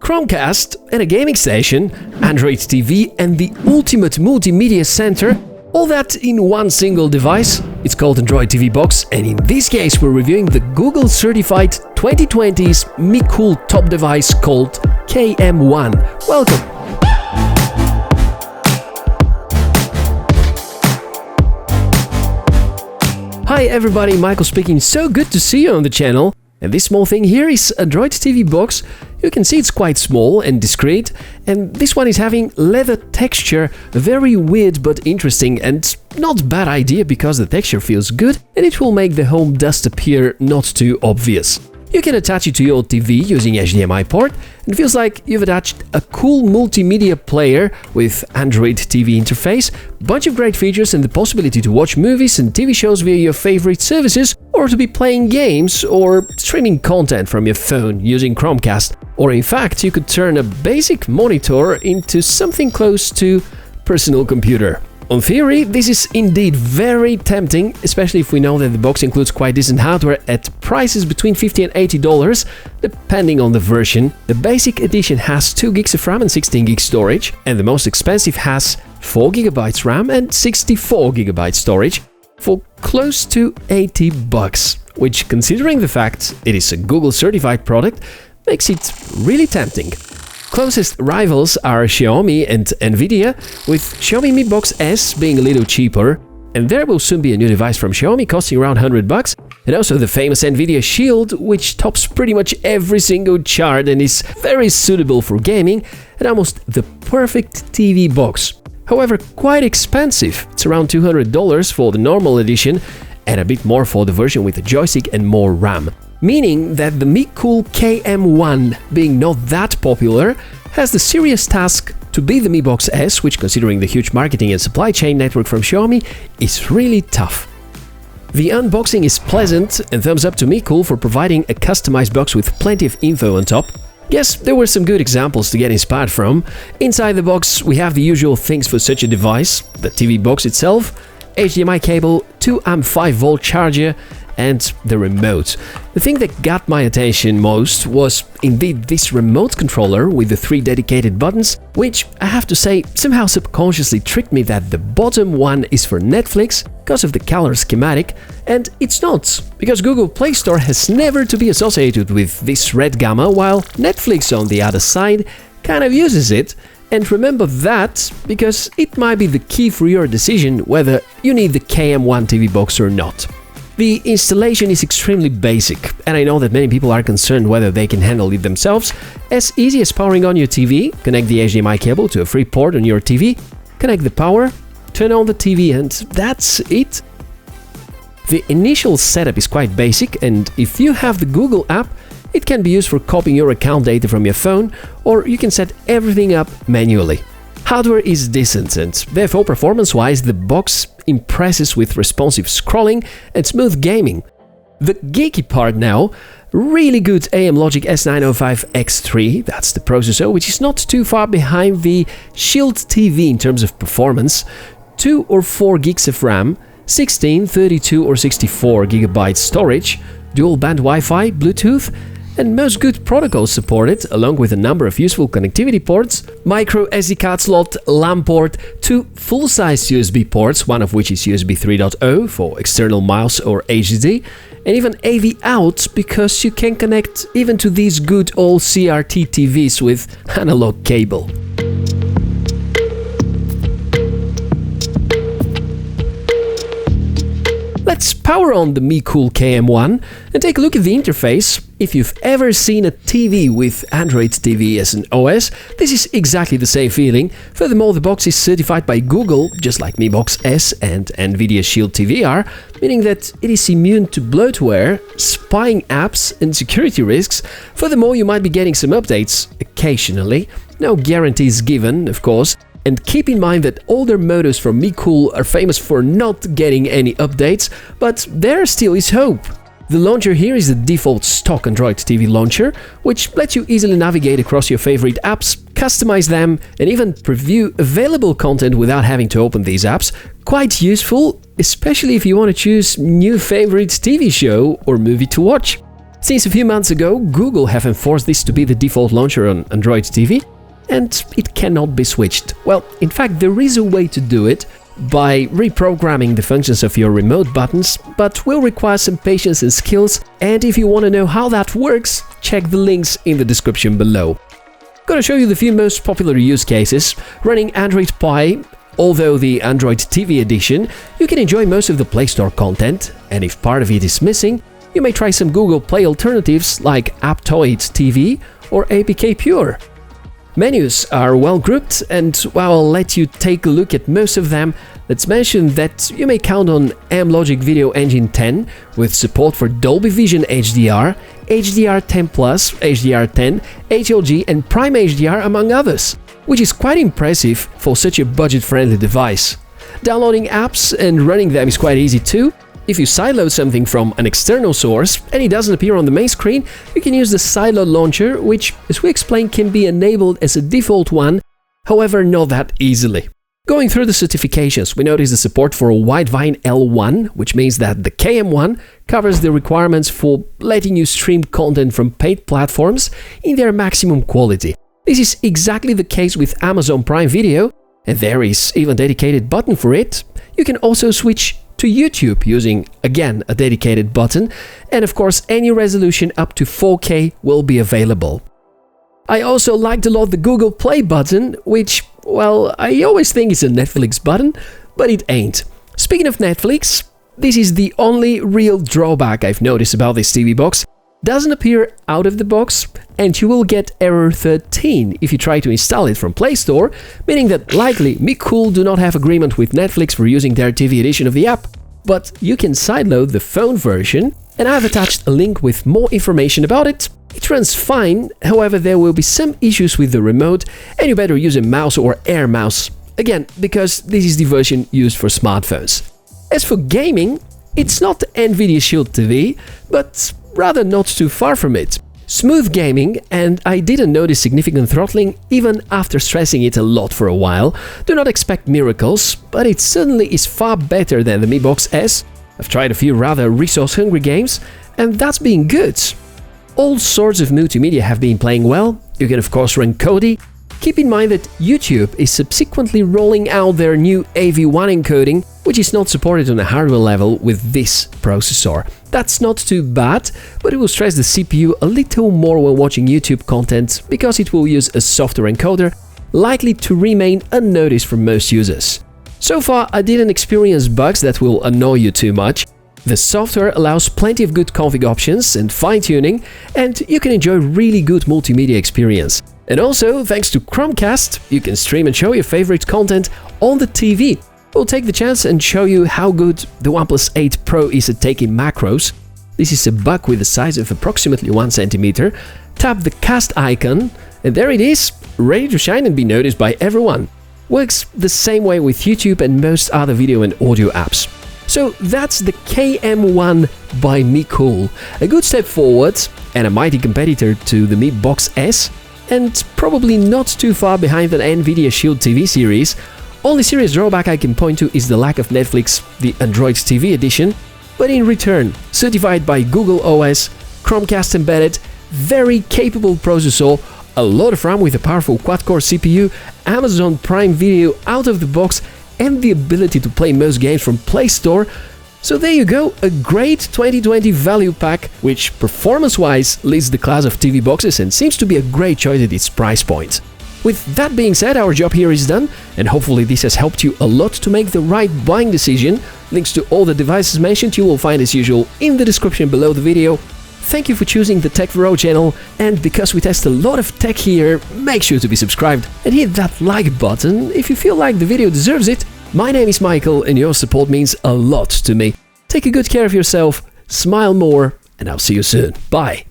Chromecast and a gaming station, Android TV and the ultimate multimedia center, all that in one single device. It's called Android TV Box, and in this case we're reviewing the Google certified 2020's Mecool top device called KM1. Welcome! Hi everybody, Michael speaking. So good to see you on the channel. And this small thing here is Android TV Box. You can see it's quite small and discreet, and this one is having leather texture, very weird but interesting, and not bad idea because the texture feels good and it will make the home dust appear not too obvious. You can attach it to your TV using HDMI port, and it feels like you've attached a cool multimedia player with Android TV interface, bunch of great features and the possibility to watch movies and TV shows via your favorite services, or to be playing games or streaming content from your phone using Chromecast. Or in fact, you could turn a basic monitor into something close to personal computer. On theory, this is indeed very tempting, especially if we know that the box includes quite decent hardware at prices between $50 and $80, depending on the version. The basic edition has 2 gigs of RAM and 16 gigs storage, and the most expensive has 4 GB RAM and 64 GB storage for close to $80, which, considering the fact it is a Google certified product, makes it really tempting. Closest rivals are Xiaomi and Nvidia, with Xiaomi Mi Box S being a little cheaper, and there will soon be a new device from Xiaomi costing around $100, and also the famous Nvidia Shield, which tops pretty much every single chart and is very suitable for gaming, and almost the perfect TV box. However, quite expensive. It's around $200 for the normal edition, and a bit more for the version with the joystick and more RAM. Meaning that the Mecool KM1, being not that popular, has the serious task to beat the Mi Box S, which, considering the huge marketing and supply chain network from Xiaomi, is really tough. The unboxing is pleasant, and thumbs up to Mecool for providing a customized box with plenty of info on top. Yes, there were some good examples to get inspired from. Inside the box we have the usual things for such a device: the TV box itself, HDMI cable, 2A 5V charger, and the remote. The thing that got my attention most was indeed this remote controller with the 3 dedicated buttons, which I have to say somehow subconsciously tricked me that the bottom one is for Netflix because of the color schematic, and it's not, because Google Play Store has never to be associated with this red gamma, while Netflix on the other side kind of uses it. And remember that, because it might be the key for your decision whether you need the KM1 TV box or not. The installation is extremely basic, and I know that many people are concerned whether they can handle it themselves. As easy as powering on your TV, connect the HDMI cable to a free port on your TV, connect the power, turn on the TV, and that's it. The initial setup is quite basic, and if you have the Google app, it can be used for copying your account data from your phone, or you can set everything up manually. Hardware is decent, and therefore performance-wise the box impresses with responsive scrolling and smooth gaming. The geeky part now: really good AMlogic S905 X3, that's the processor, which is not too far behind the Shield TV in terms of performance, 2 or 4 gigs of RAM, 16, 32 or 64 GB storage, dual-band Wi-Fi, Bluetooth, and most good protocols supported, along with a number of useful connectivity ports, micro SD card slot, LAN port, 2 full-size USB ports, one of which is USB 3.0 for external mouse or HDD, and even AV out, because you can connect even to these good old CRT TVs with analog cable. Let's power on the Mecool KM1 and take a look at the interface. If you've ever seen a TV with Android TV as an OS, this is exactly the same feeling. Furthermore, the box is certified by Google, just like Mi Box S and Nvidia Shield TV are, meaning that it is immune to bloatware, spying apps, and security risks. Furthermore, you might be getting some updates occasionally. No guarantees given, of course. And keep in mind that older models from Mecool are famous for not getting any updates, but there still is hope. The launcher here is the default stock Android TV launcher, which lets you easily navigate across your favorite apps, customize them, and even preview available content without having to open these apps. Quite useful, especially if you want to choose new favorite TV show or movie to watch. Since a few months ago, Google have enforced this to be the default launcher on Android TV, and it cannot be switched. Well, in fact, there is a way to do it by reprogramming the functions of your remote buttons, but will require some patience and skills, and if you want to know how that works, check the links in the description below. Gonna show you the few most popular use cases. Running Android Pie, although the Android TV edition, you can enjoy most of the Play Store content, and if part of it is missing, you may try some Google Play alternatives like Aptoid TV or APK Pure. Menus are well grouped, and while I'll let you take a look at most of them, let's mention that you may count on AMlogic Video Engine 10 with support for Dolby Vision HDR, HDR10+, HDR10, HLG and Prime HDR among others, which is quite impressive for such a budget-friendly device. Downloading apps and running them is quite easy too. If you sideload something from an external source and it doesn't appear on the main screen, you can use the sideload launcher, which, as we explained, can be enabled as a default one, however not that easily. Going through the certifications, we notice the support for a Widevine L1, which means that the KM1 covers the requirements for letting you stream content from paid platforms in their maximum quality. This is exactly the case with Amazon Prime Video, and there is even a dedicated button for it. You can also switch to YouTube using, again, a dedicated button, and of course any resolution up to 4K will be available. I also liked a lot the Google Play button, which, well, I always think it's a Netflix button, but it ain't. Speaking of Netflix, this is the only real drawback I've noticed about this TV box. Doesn't appear out of the box, and you will get error 13 if you try to install it from Play Store, meaning that likely Mecool do not have agreement with Netflix for using their TV edition of the app. But you can sideload the phone version, and I've attached a link with more information about it. It runs fine, however there will be some issues with the remote, and you better use a mouse or Air mouse, again because this is the version used for smartphones. As for gaming, it's not the Nvidia Shield TV, but rather not too far from it. Smooth gaming, and I didn't notice significant throttling even after stressing it a lot for a while. Do not expect miracles, but it certainly is far better than the Mi Box S. I've tried a few rather resource-hungry games, and that's been good. All sorts of multimedia have been playing well. You can of course run Kodi. Keep in mind that YouTube is subsequently rolling out their new AV1 encoding, which is not supported on a hardware level with this processor. That's not too bad, but it will stress the CPU a little more when watching YouTube content because it will use a software encoder, likely to remain unnoticed for most users. So far, I didn't experience bugs that will annoy you too much. The software allows plenty of good config options and fine-tuning, and you can enjoy really good multimedia experience. And also, thanks to Chromecast, you can stream and show your favorite content on the TV. We'll take the chance and show you how good the OnePlus 8 Pro is at taking macros. This is a bug with a size of approximately 1 cm. Tap the cast icon, and there it is, ready to shine and be noticed by everyone. Works the same way with YouTube and most other video and audio apps. So that's the KM1 by Mecool. A good step forward and a mighty competitor to the Mi Box S, and probably not too far behind the Nvidia Shield TV series. Only serious drawback I can point to is the lack of Netflix, the Android TV edition, but in return, certified by Google OS, Chromecast embedded, very capable processor, a lot of RAM with a powerful quad-core CPU, Amazon Prime Video out of the box, and the ability to play most games from Play Store. So there you go, a great 2020 value pack, which performance-wise leads the class of TV boxes and seems to be a great choice at its price point. With that being said, our job here is done, and hopefully this has helped you a lot to make the right buying decision. Links to all the devices mentioned you will find as usual in the description below the video. Thank you for choosing the Tech for All channel, and because we test a lot of tech here, make sure to be subscribed and hit that like button if you feel like the video deserves it. My name is Michael, and your support means a lot to me. Take a good care of yourself, smile more, and I'll see you soon. Bye!